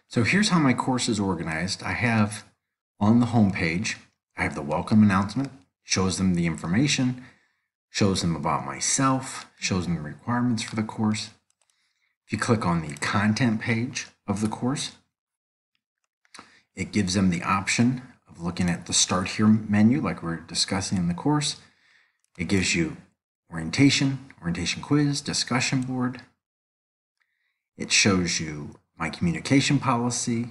So here's how my course is organized. I have on the home page, I have the welcome announcement, shows them the information, shows them about myself, shows them the requirements for the course. If you click on the content page of the course, it gives them the option of looking at the Start Here menu like we're discussing in the course. It gives you orientation quiz, discussion board. It shows you my communication policy,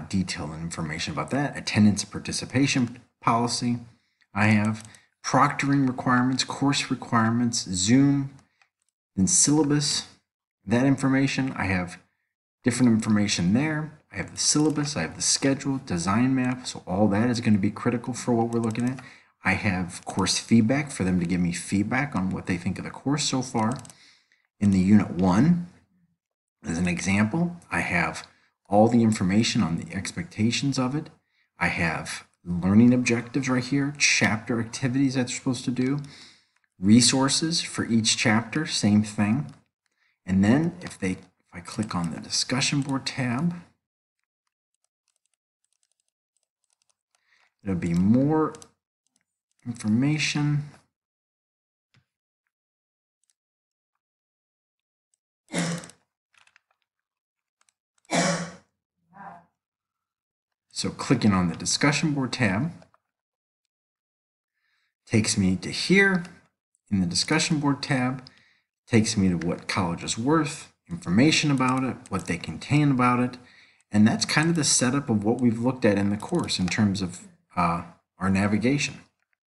detailed information about that, attendance and participation policy. I have proctoring requirements, course requirements, Zoom, then syllabus, that information. I have different information there. I have the syllabus, I have the schedule, design map, so all that is going to be critical for what we're looking at. I have course feedback for them to give me feedback on what they think of the course so far. In the Unit 1, as an example, I have all the information on the expectations of it. I have learning objectives right here, chapter activities that they're supposed to do, resources for each chapter, same thing. And then if I click on the discussion board tab, it'll be more information. So clicking on the discussion board tab takes me to here. In the discussion board tab, takes me to what college is worth, information about it, what they contain about it, and that's kind of the setup of what we've looked at in the course in terms of our navigation.